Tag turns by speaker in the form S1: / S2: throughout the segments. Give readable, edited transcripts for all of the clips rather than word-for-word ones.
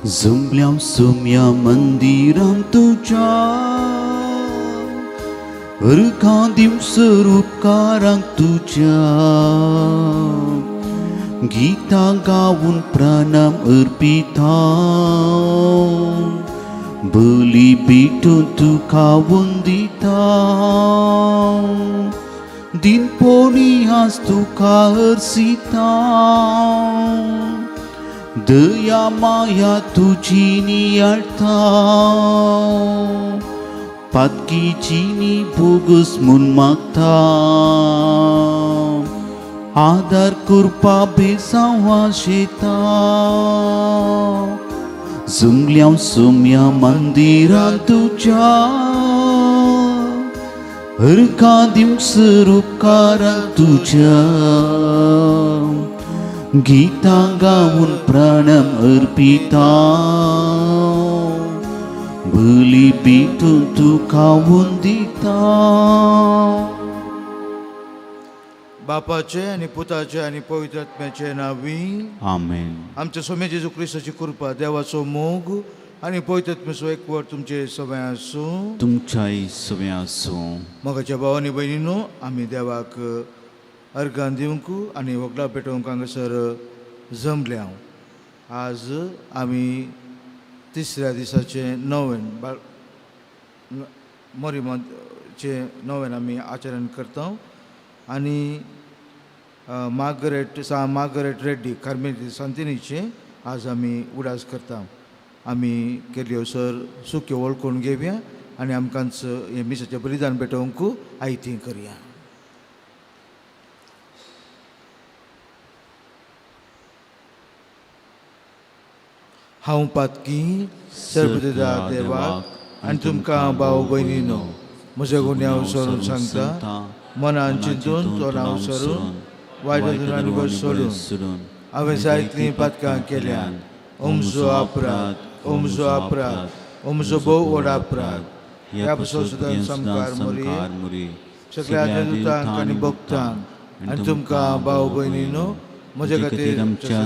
S1: जुंबल्या सुम्या मंदिरां तुझ्या अर्घा दिवस उपकारांक तुझ्या गीता गावून प्रणाम अर्पिता बली भेटून तुका वंदिता दिनपोळी आज तुका हरसिता दया माया तुझी नियाळता पातकीची नी बोगस म्हूण मागता आदार करपा बेसांव आशेता जुंगल्या सोम्या मंदिरांत तुझ्या अर्घा दिवस उपकारांक तुझ्या गीता गावून प्राणम अर्पिता बली भेटून तुका वंदिता.
S2: बापाचे आनी पुताचे आनी पवित्र आत्म्याचे नावी
S1: आमेन.
S2: आमच्या सोम्या जेजू क्रिस्ताची कृपा देवाचो मोग आनी पवित्र आत्म्याचो एकवट तुमचे सगळे आसूं
S1: तुमच्याय सगळे आसूं.
S2: मोगाच्या भावांनी भयणीनो आमी देवाक अर्घां दिवंक आनी व्हंकला पेटोवंक हांगासर जमल्या. आज आमी तिसऱ्या दिसाचे नोवेन मोरिमाचे नोवेन आमी आचरण करता आनी मार्गरेट रेड्डी कार्मेलीन सांतिनीचे आज आमी उडास करता. आमी केल्ल्यो सर सुख्यो वळखून घेवया आनी आमकांच हे मिसाचें बलिदान पेटोवंक आयती करया. हांव पातकी सर्वपिता देवाक आनी तुमकां भाव भयणीनो म्हज्या गुन्यांव विसरून सांगता मनान चिंतून तोंडां विसरून वायट गोड सोडून हांवें जायतीं पातकां केल्यान ओमजो अपराध ओमजो भोव व्हड अपराध ह्या पासून सुद्दां संकार मोरी सगळ्या देवतांक आनी भक्तांक आनी तुमकां भाव भयणीनो म्हजे खातीर आमच्या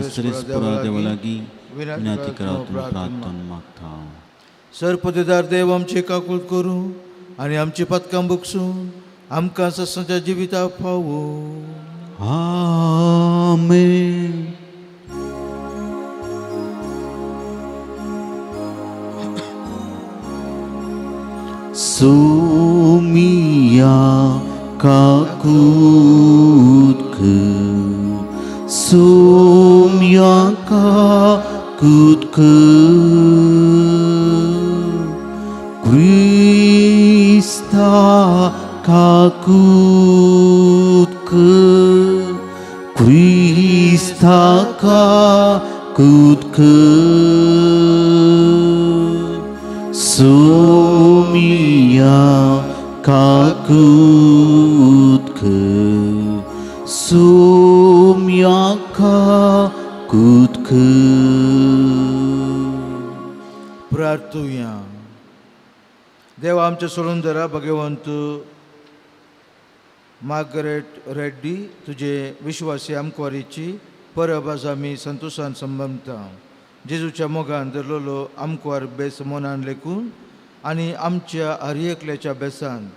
S2: देवा लागीं विनंती प्रार्थना मागता. सर्वपिता देव आमची काकूळ करूं आनी आमची पतकां बगसून आमकां ससाच्या जिविताक फावो.
S1: आमेन. सोमिया काकूत सोम्या काकूत क्रिस्ता काकूत क्रिस्ता काकूत सोमिया काकूत सोम्या काकूत
S2: प्रार्थुया. देवा आमचे सोडून जरा भगवंत मार्गरेट रेड्डी तुझे विश्वासी आमकवारीची परब आज आमी संतोशान संभमता. जेजूच्या मोगान धरलेलो आमकवार बेस मनान लेखून आनी आमच्या हर एकल्याच्या बेसान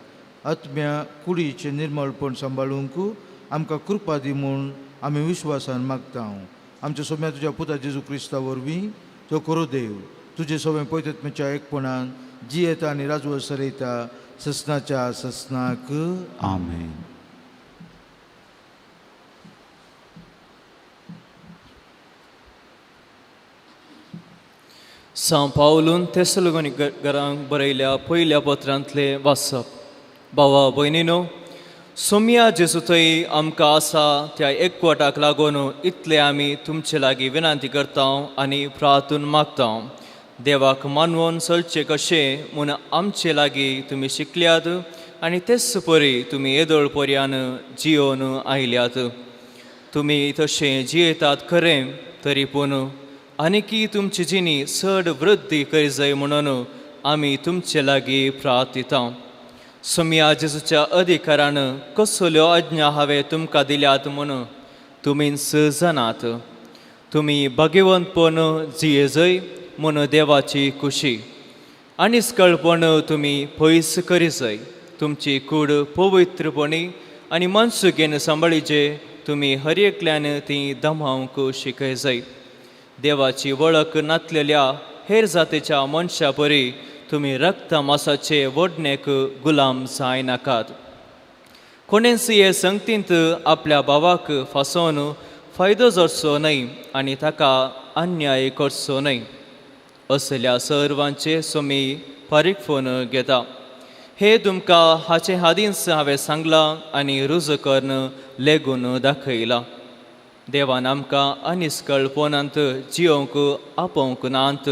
S2: आत्म्या कुडीचे निर्मळपण सांबाळूंक आमकां कृपा दी म्हूण आमी विश्वासान मागता. आमच्या सोम्या तुज्या पुता जेजू क्रिस्ता वरवीं तो करो देव तुजे सगळे पवित्र आत्म्याच्या एकपणान जियेता आनी राजवट सरयता ससनाच्या ससनाक.
S1: आमेन.
S3: सांव पावलून थेसलोनिकांक बरयल्या पयल्या पत्रांतले वाचप. भावा भयणीनो सोम्या जेजू थंय आमकां आसा त्या एकवटाक लागून इतले आमी तुमचे लागीं विनंती करता आनी प्रार्थून मागता. देवाक मानवून चलचें कशें म्हूण आमचे लागीं तुमी शिकल्यात आनी तेच परी तुमी येदोळ पर्यान जियोन आयल्यात. तुमी तशें जियेतात खरें तरी पूण आनीकी तुमची जिणी चड वृद्धी करी जाय म्हणून आमी तुमचे लागीं प्रार्थिता. सोम्या जेजूच्या अधिकारान कसल्यो आज्ञा हांवें तुमकां दिल्यात म्हूण तुमी जाणात. तुमी भाग्यवंतपण जिये जय म्हूण देवाची खुशी. आनिस्कळपण तुमी पयस करीसय. तुमची कूड पवित्रपणी आनी मनसुकेन सांबाळीचे. तुमी हर एकल्यान ती दमावंक शिकयसय. देवाची वळख नातलेल्या हेर जातीच्या मनशा परी तुमी रक्त मांसाचे वडणेक गुलाम जाय नाकात. कोणेंच हे संगतींत आपल्या भावाक फसोवन फायदो जोडचो न्हय आनी ताका अन्याय करचो न्हय. असल्या सर्वांचे सोमी परीक्षण घेता. हे तुमकां हाचे आदींच हांवें सांगलां आनी रुज करून लेगून दाखयलां. देवान आमकां अनिस्कळपणांत जियोंक आपोवंक नात,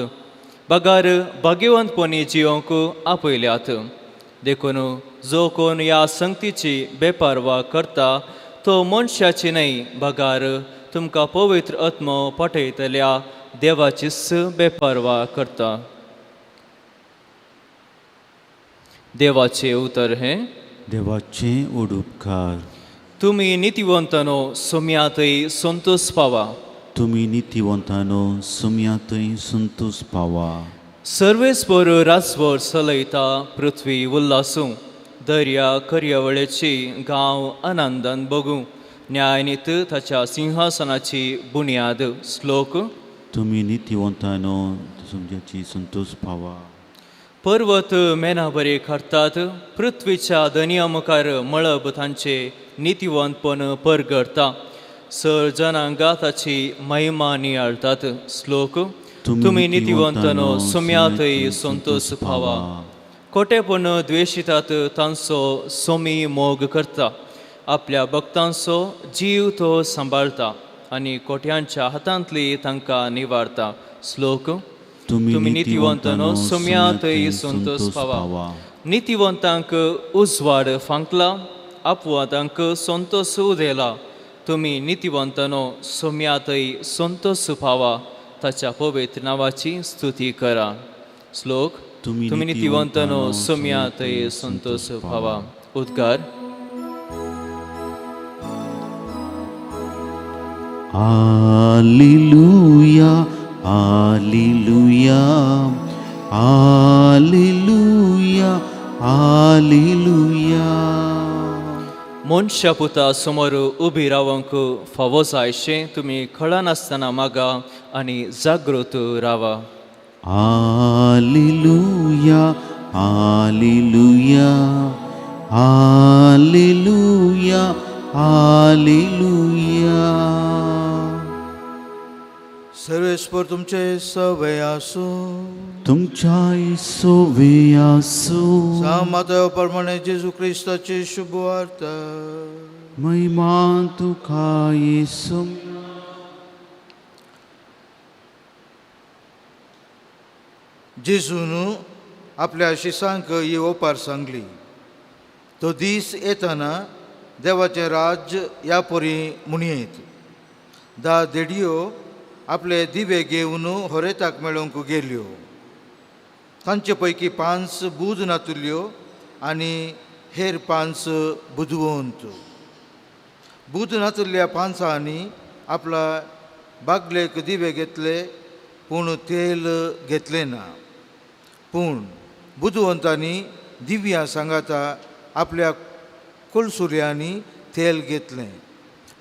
S3: बगार भाग्यवंतपणी जियोंक आपयल्यात. देखून जो कोण ह्या संगतीची बेपारवा करता तो मनशाची न्हय, बगार तुमकां पवित्र आत्मो पठयतल्या देवाचीच बेपारवा करता. देवाचे उतर हे
S1: देवाचे उडुपकार.
S3: तुमी नितिवंतनो सोम्यातय संतोष पावा.
S1: तुम्ही नितिवंतानो सुम्यातय संतोष पावा.
S3: सर्वेस्पर राजभर चलयता पृथ्वी उल्लासूं. दर्या कर्यावळेची गांव आनंदान बगूं. न्यायनीत ताच्या सिंहासनाची बुन्याद. श्लोक.
S1: तुम्ही नितिवंतानो सुम्याची संतोष पावा.
S3: पर्वत मेना बरे करतात. पृथ्वीच्या दनया मुखार मळब तांचे नितिवंतपण परगडता. सर्जनांगा ताची महिमा नियाळतात. श्लोक. तुम्ही नितिवंतनो सोम्यातय संतोष पावा. खोटेपण द्वेशितात तांचो सोमी मोग करता. आपल्या भक्तांचो जीव तो सांबाळटा आनी कोट्यांच्या हातांतली तांकां निवारता. श्लोक. तुम्ही नितिवंतनो सोम्यातय संतोष पावा. नितिवंतांक उजवाड फांकला, अपवादांक संतोष उदेला. तुम्ही नितिवंतनो सोम्यातय संतोष पावा. ताच्या पवित्र नावाची स्तुती करा. श्लोक. तुम्ही नितिवंतनो सोम्यातय संतोष पावा. उद्गार.
S1: Alleluia, Alleluia, Alleluia, Alleluia.
S3: मनशा पुता समोर उबी रावंक फावो जायशें तुमी खळा नासतना मागा आनी जागृत रावा.
S1: Alleluia, Alleluia, Alleluia, Alleluia.
S2: सर्वेस्पर तुमचे सवय आसू.
S1: तुमच्या सोवे आसू.
S2: सामातय प्रमाणे जेजू ख्रिस्ताची शुभवार्त.
S1: महिमा तुका येसू.
S2: जेजून आपल्या शिसांक ही ओपार सांगली. तो दीस येताना देवाचें राज्य ह्या परी म्हणयेत. 10 देडयो आपले दिवे घेवन होरेताक मेळोवंक गेल्यो. तांचे पैकी 5 बूद नातुल्यो आनी हेर 5 बुदवंत. बूद नातुल्ल्या 5 आपल्या बागलेक दिवे घेतले पूण तेल घेतले ना. पूण बुदवंतांनी दिव्या सांगाता आपल्या कुलसुर्यांनी तेल घेतलें.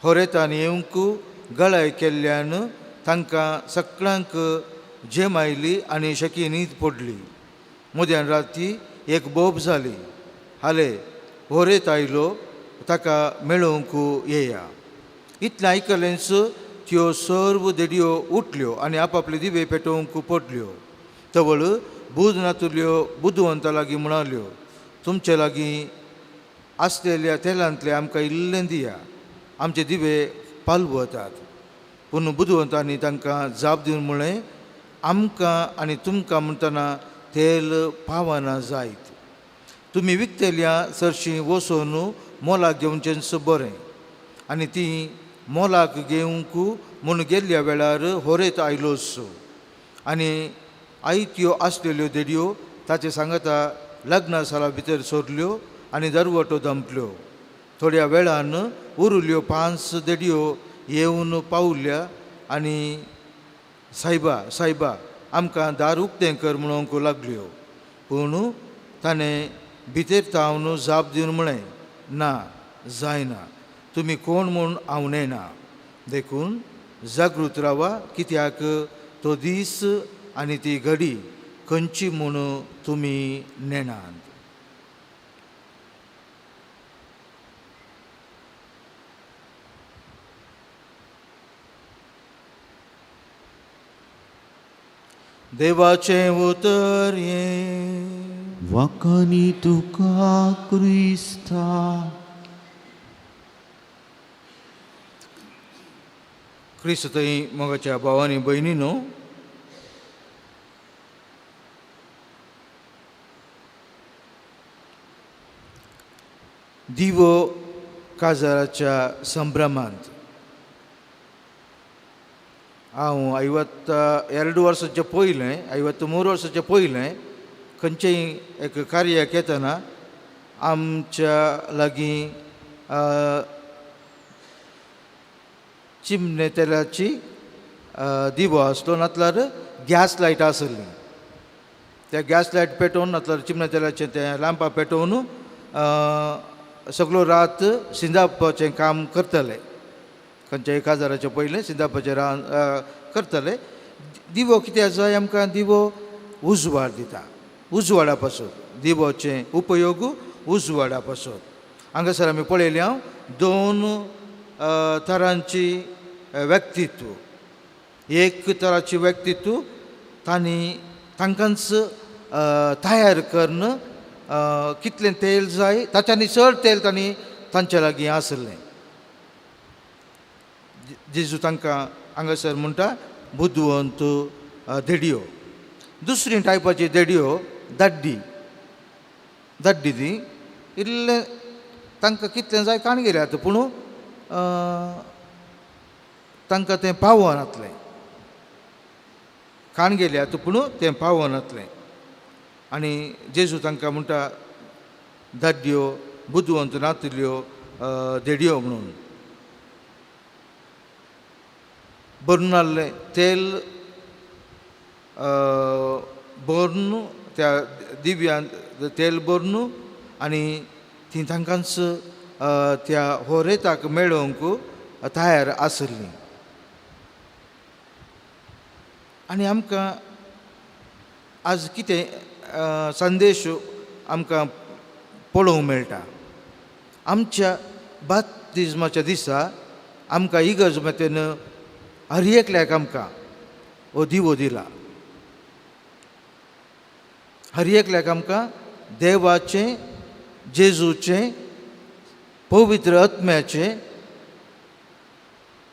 S2: होरेतान येवंक गळाय केल्ल्यान तांकां सगळ्यांक झेम आयली आनी शेकी न्हीद पडली. मध्यान राती एक बोब जाली. हाले होरेत आयलो ताका मेळोवंक येया. इतलें आयकलेंच त्यो सर्व देडयो उठल्यो आनी आपआपले दिवे पेटोवंक पडल्यो. तवळ बूद नातुल्यो बुदवंता लागीं म्हणाल्यो, तुमचे लागीं आसलेल्या तेलांतले आमकां इल्लें दिया, आमचे दिवे पालवतात. पूण बुदवंतांनी तांकां जाप दिवन म्हळें, आमकां आनी तुमकां म्हणटना तेल पावना जायत. तुमी विकतेल्या चडशीं वचून मोलाक घेवचेंच बरें. आनी ती मोलाक घेवंक म्हूण गेल्ल्या वेळार होरेत आयलोच. आनी आयत्यो आसलेल्यो देडयो ताचे सांगाता लग्ना साला भितर सोरल्यो आनी दरवटो दंपल्यो. थोड्या वेळान उरिल्ल्यो 5 देडयो येवन पावल्या आनी सायबा आमकां दार उक्तें कर म्हणूंक लागल्यो. पूण ताणें भितर तावन जाप दिवन म्हळें, ना, जायना, तुमी कोण म्हूण हांव नेना. देखून जागृत रावा, कित्याक तो दीस आनी ती घडी खंयची म्हूण तुमी नेनात. देवाचें उतर हें
S1: वाकानी तुका क्रिस्ता.
S2: क्रिस्त थंय मोगाच्या भावांनी भयणीनो, दिवो काजाराच्या संभ्रमांत हांव 52 वर्साचें पयलें 53 वर्साचें पयलें खंयचेय एक कार्य येतना आमच्या लागीं चिमणे तेलाची दिवो आसलो, नातल्यार गॅस लायट आसली. त्या गॅस लायट पेटोवन नातल्यार चिमणे तेलाचें तें लॅम्पां पेटोवन सगळो रात शिंदापाचें काम करतले. खंयच्या 1000 पयलें शिंदापाचें करतले. दिवो कित्याक जाय आमकां? दिवो उजवाड दिता. उजवाडा पासून दिवोचें उपयोग उजवाडा पासून. हांगासर आमी पळयलें हांव 2 तरांची व्यक्तित्व. एक तराची व्यक्तित्व तांकांच तयार करून कितलें तेल जाय ताच्यानी चड तेल तांणी तांच्या लागीं आसलें. जेजू तांकां हांगासर म्हणटा बुदवंत देडयो. दुसरी टायपाची देडयो दड्डी दी इल्लें तांकां कितलें जाय काण गेल्यात, पूण तांकां तें पावनातलें. काण गेल्यात पूण तें पावनातलें. आनी जेजू तांकां म्हणटा दड्ड्यो बुदवंत नातल्यो देडयो म्हणून. भरून हाडलें तेल भरून त्या दिव्यान तेल भरून आनी ती तांकांच त्या होरेताक मेळोवंक तयार आसलीं. आनी आमकां आज कितें संदेश आमकां पळोवंक मेळटा? आमच्या बाप्तिस्माच्या दिसा आमकां इगर्ज मतेन हर एकल्याक आमकां हो दिवो दिला. हर एकल्याक आमकां देवाचें जेजूचें पवित्र आत्म्याचें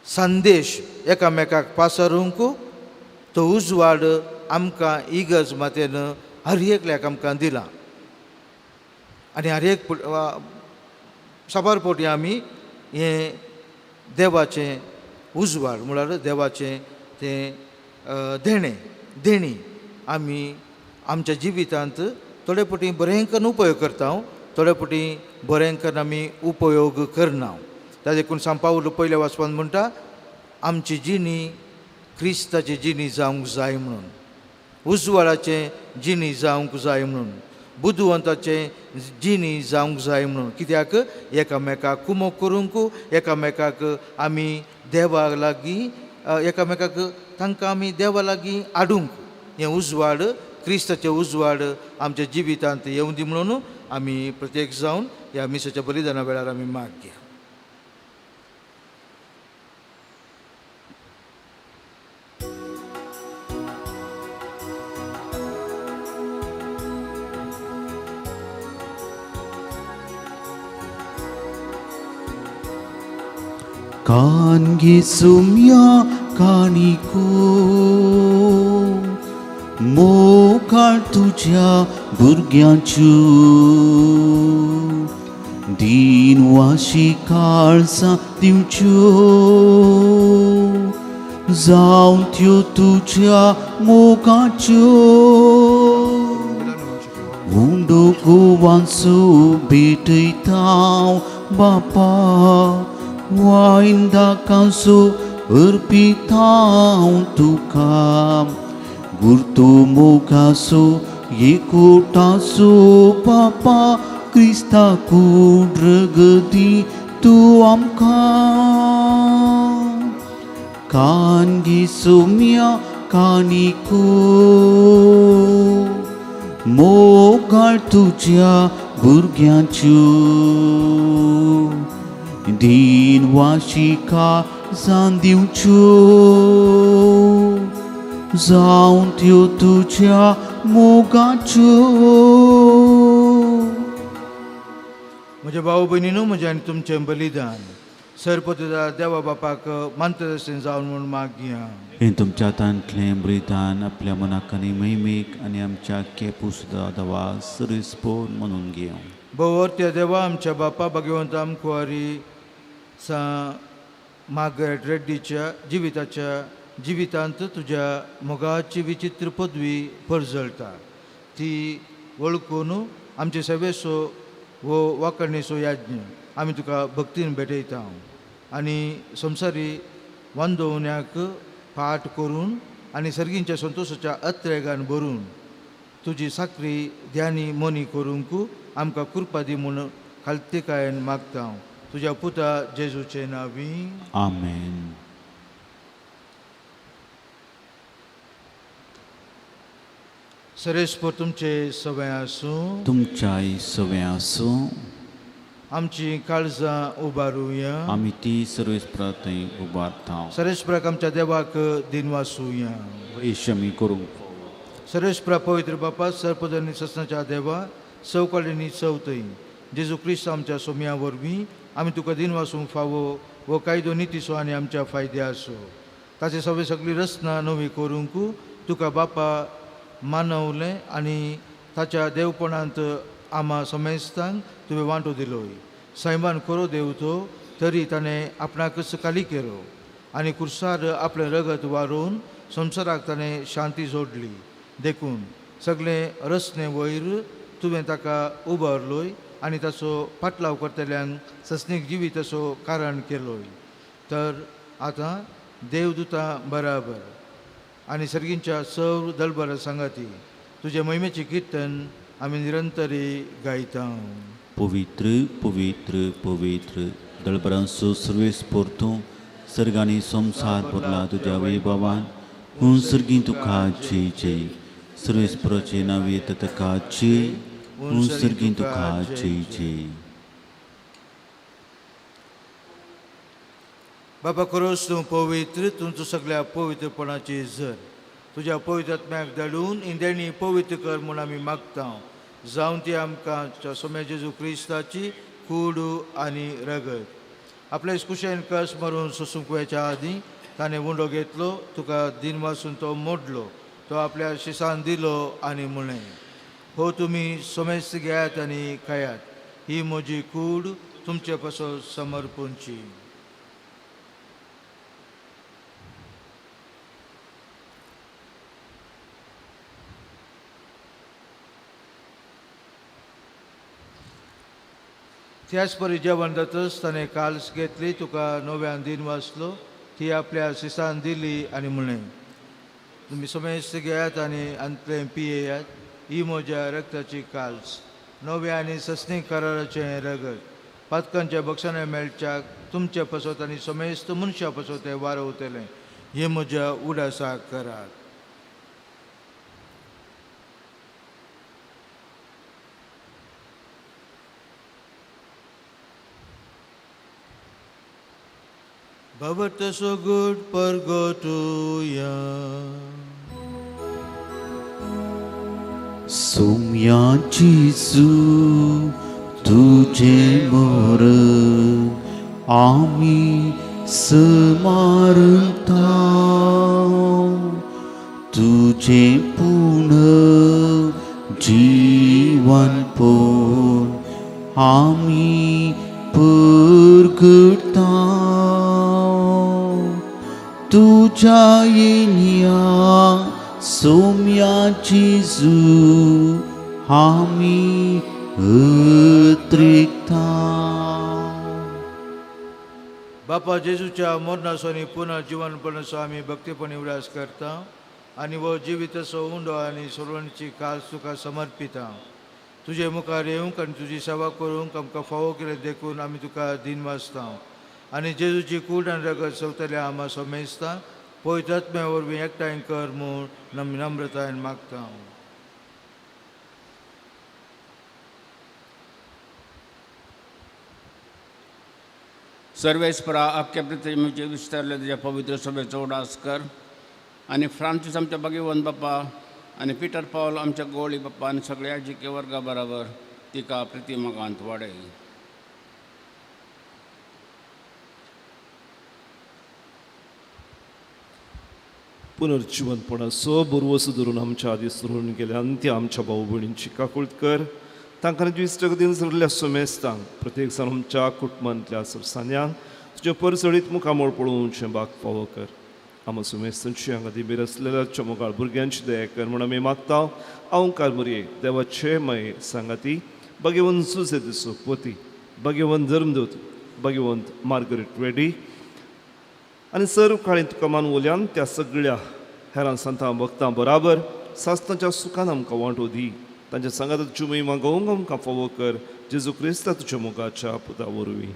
S2: संदेश एकामेकाक पासरूंक तो उजवाड आमकां इगर्ज मतेन हर एकल्याक आमकां दिला. आनी हर एक सबार पोटी आमी हें देवाचें उजवाड म्हळ्यार देवाचें तें देणी आमी आमच्या जिवितांत थोडे पटी बरें करून उपयोग करता, थोडे पटी बरें करून आमी उपयोग करना. ताजे देखून सांत पावल पयल्या वाचपान म्हणटा आमची जिणी क्रिस्ताची जिणी जावंक जाय म्हणून, उजवाडाचें जिणी जावंक जाय म्हणून, बुदवंताचें जिणी जावंक जाय म्हणून. कित्याक एकामेकाक कुमोग करूंक, एकामेकाक आमी देवा लागीं एकामेकाक तांकां आमी देवा लागीं हाडूंक हें उजवाड क्रिस्ताचें उजवाड आमच्या जिवितांत येवं दी म्हणून आमी प्रत्येक जावन ह्या मिसाच्या बलिदाना वेळार आमी मागया.
S1: कानगी सुम्या कानिको मोकाळ तुझ्या भुरग्यांच्यो दिनवाशी काळजां दिवच्यो जावं त्यो तुझ्या मोगाच्यो हुंडो गोवांचो भेटयता बापा वायंदा कांसो अर्पिता तुका गुर्तू मोगासो एकोटासो बापा क्रिस्ता कुड्रगती तू आमकां कानगी सोम्या कानिको मोगाळ तुझ्या भुरग्यांच्यो दिन वाशिका जान दिवच्यो जावन त्यो तुझ्या मोगाच्यो.
S2: म्हज्या भाऊ भयणीनो, म्हजें आनी तुमचें बलिदान सरपतदा देवा बापाक मानतदर्शन जावन म्हूण मागया.
S1: हे तुमच्या हातांतलें बलिदान आपल्या मनाक आनी महिमेक आनी आमच्या केपूसुद्धा दवा सरीसपोर म्हणून घेवं.
S2: भोवरत्या देवा, आमच्या बापा भगवंत आमकुवारी सा मार्गरेट रेड्डीच्या जिवितांत तुझ्या मोगाची विचित्र पदवी परजळटा. ती वळखून आमचे सेवेसो वो वाकणेचो याज्ञ आमी तुका भक्तीन भेटयता आनी संवसारी वांदोवण्याक पाठ करून आनी सर्गींच्या संतोशाच्या अत्रेगान भरून तुजी साकरी ध्यानी मोनी करूंक आमकां कृपा दी म्हूण खालतिकायेन मागता तुज्या पुता जेजूचे नांवी.
S1: आमेन.
S2: सरेस्पर तुमचे सवय आसूं,
S1: तुमच्याय सवय आसूं.
S2: आमची काळजां उबारुया,
S1: आमी ती सर्वेस्परांतय उबारता.
S2: सरेस्पराक आमच्या देवाक दिनवासुया.
S1: आमी करूंक
S2: सरेस्परा पवित्र बापा, सरपदनी ससनाच्या देवा, चवकाळींनी चवथय जेजू क्रिस्त आमच्या सोम्या वरवीं आमी तुका दिन वासूंक फावो वो कायदो नितीसो आनी आमच्या फायद्या आसो. ताचे सगळे सगळी रचना नवी करूंक तुका बापा मानवलें आनी ताच्या देवपणांत आमा समेस्तांक तुवें वांटो दिलोय. सैमान करो देव तो तरी ताणें आपणाकच काली केलो आनी कुर्सार आपलें रगत वारोवन संवसाराक ताणें शांती जोडली. देखून सगळे रचने वयर तुवें ताका उबारलोय आनी ताचो पाटलाव करतल्यांक सस्नीक जिवीत असो कारण केलोय. तर आतां देवदूतां बराबर आनी सर्गींच्या सौर दळबरा सांगाती तुजे महिमेची कीर्तन आमी निरंतरी गायता.
S1: पवित्र पवित्र पवित्र दळबरांचो सर्वेस्पोर तूं सर्गांनी संवसार भरला तुज्या वैभवान. पूण सर्गी तुका जय जय. सर्वेस्पराचे नांवे ताका जय. पूण सर्गी तुका जय जय.
S2: बाबा खरोच तूं पवित्र, तुमचो सगळ्या पवित्रपणाची झर तुज्या पवित्र आत्म्याक धाडून इंदेणी पवित्र कर म्हूण आमी मागता. जावन ती आमकां सोम्या जेजू क्रिस्ताची कूड आनी रगत आपल्या कुशेन कस मारून सोसूंक वेच्या आदीं ताणें उंडो घेतलो, तुका दिन वासून तो मोडलो, तो आपल्या शिसान दिलो आनी म्हणलें, हो तुमी सोमेस्त घेयात आनी खायात, ही म्हजी कूड तुमचे पासो समर्पूंची. त्याच परी जेवण जातच ताणें काल्स घेतली, तुका नव्यान दिन वाचलो, ती आपल्या शिसान दिली आनी म्हणलें, तुमी समेस्त घेयात आनी अंतलें पियेयात, ही म्हज्या रक्ताची काल्स, नव्या आनी सस्नीक कराराचें रगत, पातकांच्या भक्षणां मेळच्याक तुमचे पासत आनी समेस्त मनशां पासत तें वारवतलें, हे म्हज्या उडासाक करात. Babata so good परगोटुया.
S1: सोम्या जेजू तुझे मोर आमी समारता, तुझे पूर्ण जीवन पोर आमी परगटा. तुझ्या येण्या सोम्या जेजू आमी अत्रेकता.
S2: बापा जेजूच्या मरणाचो आनी पुनर्जीवनपणाचो आमी भक्तीपणी उडास करता. आनी वो जिवितसो उंडो आनी सोडवणीची काल तुका समर्पिता. तुजे मुखार येवंक आनी तुजी सेवा करूंक आमकां फावो केलें देखून आमी तुका दिनवासता. आनी जेजूची कूड आनी रगत सवतले आमा सोमेजता. पवित्रात्म्या वरवीं एकठांय कर म्हूण नम्रतायेन मागता.
S4: सर्वेस्परा अख्ख्या पृथ्वीचे विस्तारले तुझ्या पवित्र सभेचो उडास कर. आनी फ्रांसीस आमच्या भगवंत बाप्पा आनी पिटर पॉल आमच्या गोळी बाप्पा आनी सगळ्या जिके वर्गा बराबर तिका प्रितीमगांत वाडय.
S5: पुनर्जीवनपणाचो बरवसो धरून आमच्या आदी सुरून गेल्या अंत्य आमच्या भाऊ भयणींची काकूळट कर. तांकां ज्विश्ट दिन सगळ्या सुमेस्तांक प्रत्येक जाण आमच्या कुटुंबांतल्या सरसान्यांक तुज्या परसळीत मुखामोळ पळोवचे भाग फावो कर. आमच्या सुमेस्तांची हांगा दिबेर आसलेल्या चमोगाळ भुरग्यांची दया कर म्हूण आमी मागता. हांव कार्मरी देवाचे माये सांगाती भगवंत सुसेतीचो पोती भगवंत धर्मदूत भगवंत मार्गरेट रेडी आनी सर्व काळी तुका मानवल्यान त्या सगळ्या हेरां संतां भक्तां बराबर सासणाच्या सुखान आमकां वांटो दी. तांच्या सांगाताची महिमा गावंक आमकां फावो कर. जेजू क्रिस्ता तुज्या मोगाच्या पुता वरवीं.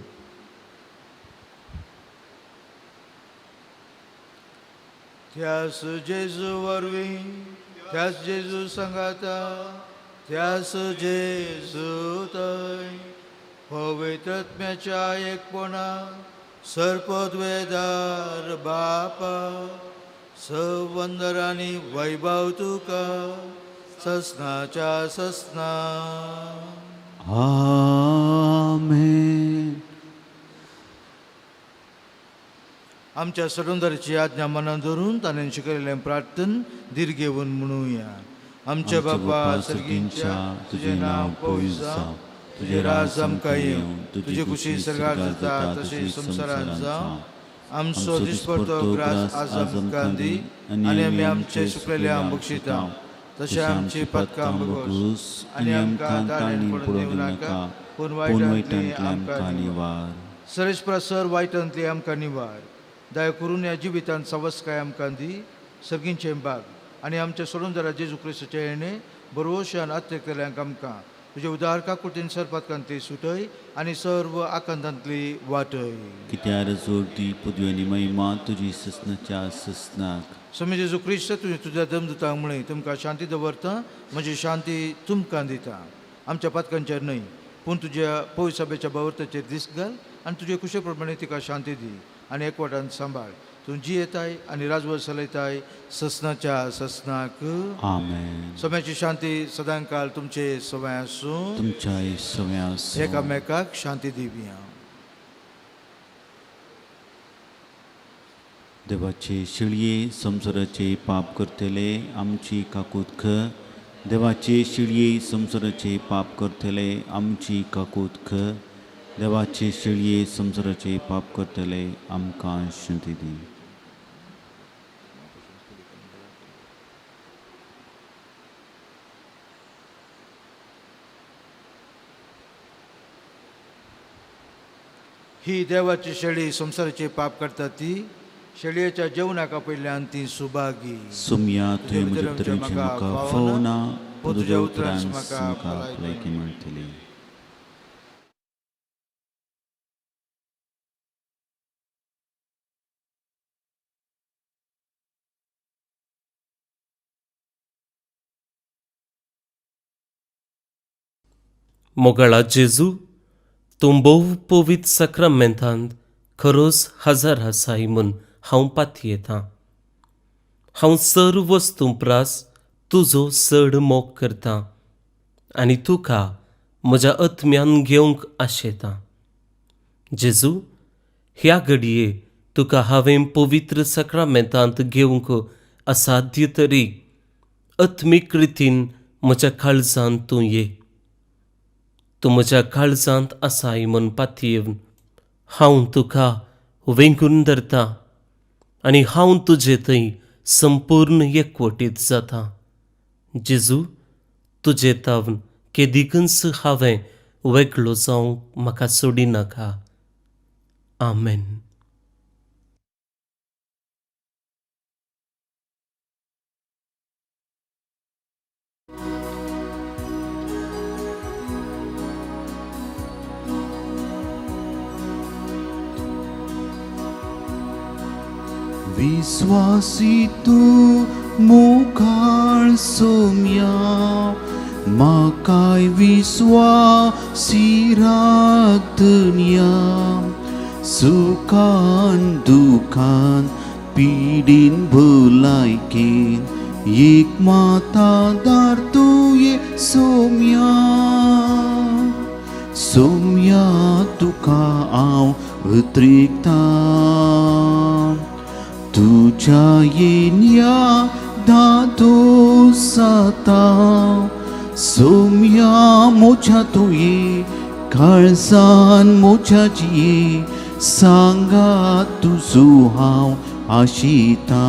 S2: त्यास जेजू वरवीं त्यास जेजू सांगाता त्यास जेजू थंय पवित्रात्म्याच्या एकपणा सर्पद्वेदार बापा सवंदर आनी वैभव तुका ससनाच्या ससना.
S1: आमेन.
S2: आमच्या सडोंदराची आज्ञा मनान धरून ताणें शिकयलेलें प्रार्थन दीर घेवन म्हणुया. आमच्या बापा सर्गींच्या तुजें नांव पवित्र जावं. तुजें राज आमकां येवं. तुजी खुशी सर्गार जाता तशी संवसारांत जावं. आमचो दिसपडटो ग्रास आज आमकां दी आनी आमी आमचे सुकलेल्यांक बक्षिता. तशें आमची पदकां बगोस आनी आमकां ताणेन पडूं दिवं नाका पूण वायटांतली आमकां निवार. सरेस्परा सर वायटांतली आमकां निवार. दया करून ह्या जिवितांत सवस्काय आमकां दी. सर्गींचे भाग आनी आमच्या सोडून जेजू क्रिस्ताचे येणे बरोवशान आत्य केल्यांक आमकां तुजे उदार काकुटीन सरपतकांतली सुटय आनी सर्व आकांतांतली वाटय.
S1: कित्यार जोडटी पदवी महिमा तुजी ससनाच्या ससनाक.
S2: समय जेजू क्रिस्त तुवें तुज्या दमदुतांक म्हळें तुमकां शांती दवरता म्हजी शांती तुमकां दिता. आमच्या पदकांचेर न्हय पूण तुज्या पवित्र सभेच्या बावरताचेर दीस घाल आनी तुजे कुशे प्रमाणे तिका शांती दी आनी एकवटान सांबाळ. तूं जी येताय आनी राजवट चलयताय ससनाच्या ससनाक.
S1: आमेन.
S2: सोम्याची शांती सदां काल तुमचे सवय आसूं.
S1: तुमच्याय सवय आसूं.
S2: एकामेकाक शांती दिवया.
S1: देवाचे शिळये संवसाराचे पाप करतले आमची काकूत ख. देवाचे शिळये संवसाराचे पाप करतले आमची काकूत ख. देवाचे शिळये संवसाराचे पाप करतले आमकां शांती दी.
S2: ही देवाची शेळी संवसाराचे पाप करता ती शेळयेच्या जेवणाका पयल्यान ती सुभागी.
S1: सुमया तुवें म्हज्या तरेचे म्हाका फावना तुज्या उतरांत म्हाका भलायकी मेळटली.
S6: मोगाळा जेजू तूं भोव पवित्र सक्रामेंतांत खरोच हजर आसाय म्हूण हांव पातयेतां. हांव सर्व वस्तू प्रास तुजो चड मोग करतां आनी तुका म्हज्या आत्म्यान घेवंक आशेतां. जेजू ह्या घडये तुका हांवें पवित्र सक्रामेंतांत घेवंक असाध्य तरी आत्मीक रितीन म्हज्या काळजांत तूं ये. तूं म्हज्या काळजांत आसाय म्हूण पातयेवन हांव तुका वेंगून धरतां आनी हांव तुजे थंय संपूर्ण एकवटीत जातां. जेजू तुजे तावन केदिकच हांवें वेगळो जावंक म्हाका सोडिनाका. आमेन.
S1: विश्वासी तू मुखार सोम्या म्हाकाय विश्वासी राखतल्या सुखान दुखान पिडीन भलायकेन एक माता दार तुये सोम्या सोम्या तुका हांव उतरिकता तुझ्या येण्या धादो साता सोम्या मोच्या तुये काळजान मोच्या जिये सांगा तुजो हांव आशिता.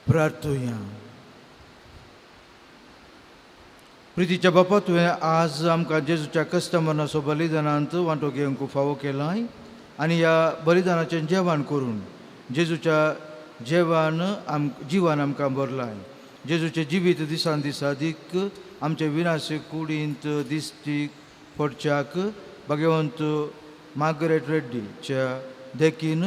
S2: प्रार्थोया. प्रितीच्या बापा तुवें आज आमकां जेजूच्या कश्ट मरणाचो बलिदानांत वांटो घेवंक फावो केलाय आनी ह्या बलिदानाचें जेवण करून जेजूच्या जिवान आमकां भरलाय. जेजूचे जिवीत दिसान दिसा दीक आमचे विनाशीक कुडींत दिश्टीक पडच्याक भगवंत मार्गरेट रेड्डीच्या देखीन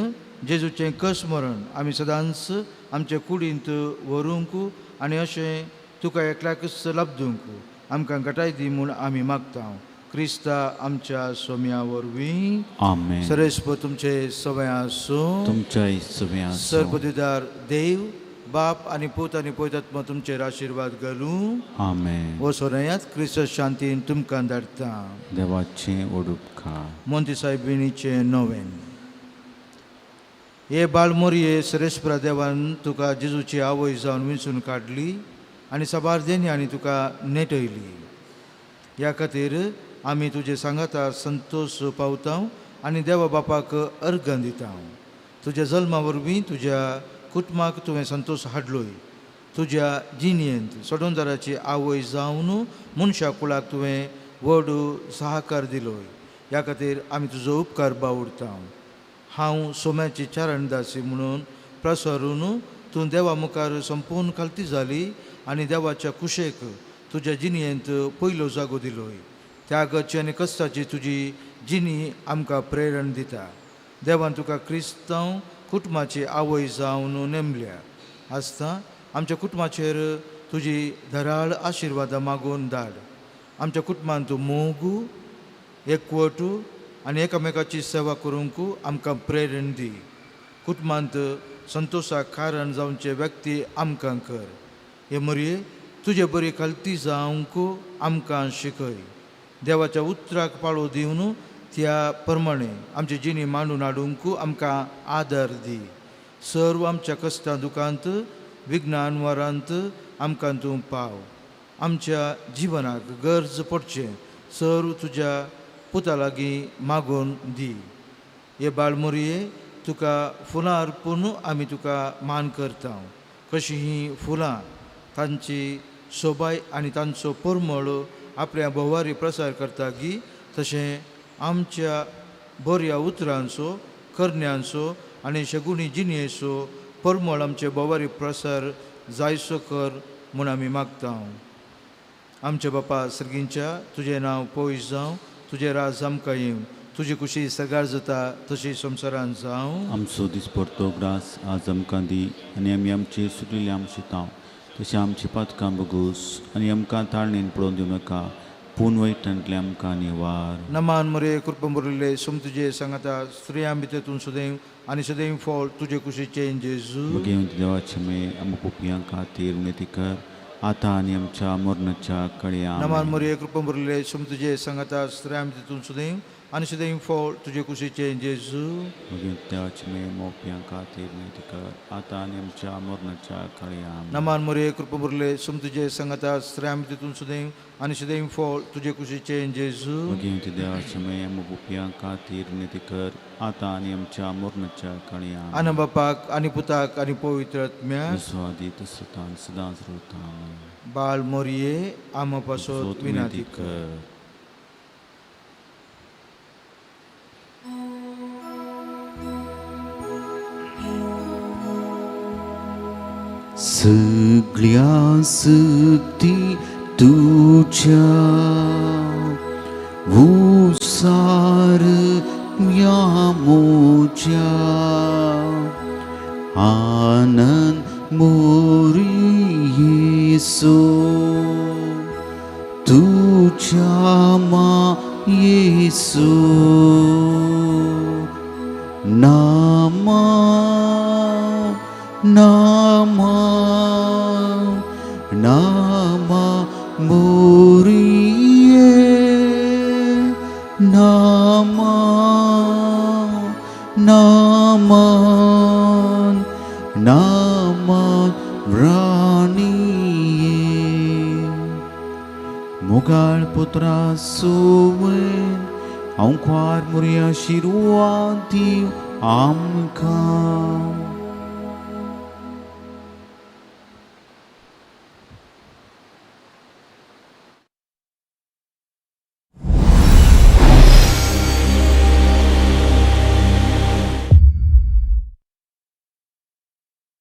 S2: जेजूचें कश्मरण आमी सदांच आमचे कुडींत व्हरूंक आनी अशें तुका एकल्याकच लबदूंक आमकां घटाय दी म्हूण आमी मागता. क्रिस्ता आमच्या सोम्या वरवीं.
S1: आमेन.
S2: सरेस्प तुमचे सवय आसूं.
S1: तुमच्याय सवय आसूं.
S2: सर्वदिदार देव बाप आनी पूत आनी पवित्रात्मा तुमचेर आशिर्वाद घालूं.
S1: आमेन.
S2: हो सोनयात क्रिस्त शांतीन तुमकां धाडटा.
S1: देवाचें ओडुपकार.
S2: मोंती सायबिणीचें नोवेन. हे बाळमोरये सरेस्परा देवान तुका जेजूची आवय जावन विंचून काडली आनी सबारदेनी तुका नेटयली. ह्या खातीर आमी तुजे सांगातार संतोश पावता आनी देवा बापाक अर्घ दिता. तुज्या जल्मा वरवीं तुज्या कुटुंबाक तुवें संतोश हाडलोय. तुज्या जिणेंत सोडोनदाराची आवय जावन मनशा कुळाक तुवें व्हड सहकार दिलोय. ह्या खातीर आमी तुजो उपकार बावडटा. हांव सोम्याची चारणदासी म्हणून प्रसरून तूं देवा मुखार संपूर्ण खालती जाली आनी देवाच्या कुशेक तुज्या जिणेंत पयलो जागो दिलोय. त्यागाची आनी कश्टाची तुजी जिणी आमकां प्रेरण दिता. देवान तुका क्रिस्तांव कुटुंबाची आवय जावन नेमल्या आसता आमच्या कुटुंबाचेर तुजी धराळ आशिर्वादां मागून धाड. आमच्या कुटुंबान तूं मोगू एकवट आनी एकामेकाची सेवा करूंक आमकां प्रेरण दी. कुटुंबांत संतोशाक कारण जावचे व्यक्ती आमकां कर. हे मरये तुजे बरी खालती जावंक आमकां शिकय. देवाच्या उतराक पाळो दिवन त्या प्रमाणे आमची जिणी मांडून हाडूंक आमकां आदर दी. सर्व आमच्या कश्टा दुखांत विज्ञान वरांत आमकां तूं पाव. आमच्या जिवनाक गरज पडचें सर्व तुज्या पुता लागीं मागून दी. हे बाळमोरये तुका फुलां अर्पून आमी तुका मान करता. कशी हीं फुलां तांची सोबाय आनी तांचो परमळ आपल्या भोवारी प्रसार करता गी तशें आमच्या बऱ्या उतरांचो करण्यांचो आनी शगुणी जिणेचो परमळ आमचे भोवारी प्रसार जायसो कर म्हूण आमी मागता. आमच्या बापा सर्गींच्या तुजें नांव पयस जावं. तुजें राज आमकां येवं. तुजी खुशी सगाळ जाता तशी संवसारांत जावं.
S1: आमचो दिसपडटो ग्रास आज आमकां दी आनी आमी आमचे सुटिल्ले आमचितांव तशें आमची पातकां बगूस आनी आमकां ताळणेन पडोवन दिवं नाका पूण वैटांतले आमकां निवार.
S2: नमान मरे कृपा बरयले सोम तुजे सांगाता स्त्रियां भितर तूं सदैव आनी सदैव फळ तुजे कुशीचें जेजू.
S1: भगवंत देवाचे मे आमच्या पुपयां खातीर विनंती कर आतां आनी आमच्या मरणाच्या कळयां.
S2: नमान मरे कृपा बरयले सोम तुजे सांगाता स्त्रियां भितर तूं सदैव आनी सदैव फळ तुजे कुशीचें जेजू.
S1: भगवंत देवाचे मे मोपयां खातीर विनंती कर आतां आनी आमच्या मरणाच्या कळयां.
S2: नमान मरे कृपा बरयले सोम तुजे सांगाता स्त्रियां भितर तूं सदैव आनी सदैव फळ तुजे कुशीचें जेजू.
S1: भगवंत देवाचे मे आमच्या पुपयां खातीर विनंती कर आतां आनी आमच्या मरणाच्या कळयां.
S2: आनी बापाक आनी पुताक आनी पवित्र आत्म्याक
S1: स्वादी तसतान सदांच रावता.
S2: बाळ मोरये आमा पासत विनंती कर.
S1: सगळ्या सक्ती तुझ्या उसार या मोच्या आनंद मोरी येसो तुझ्या येसो नामा नामा नामा मोरिये नामा नामा नामा रानिये मुगाळ पुत्रा सोवेन हांव ख्वार मुरया शिरवाती आमकां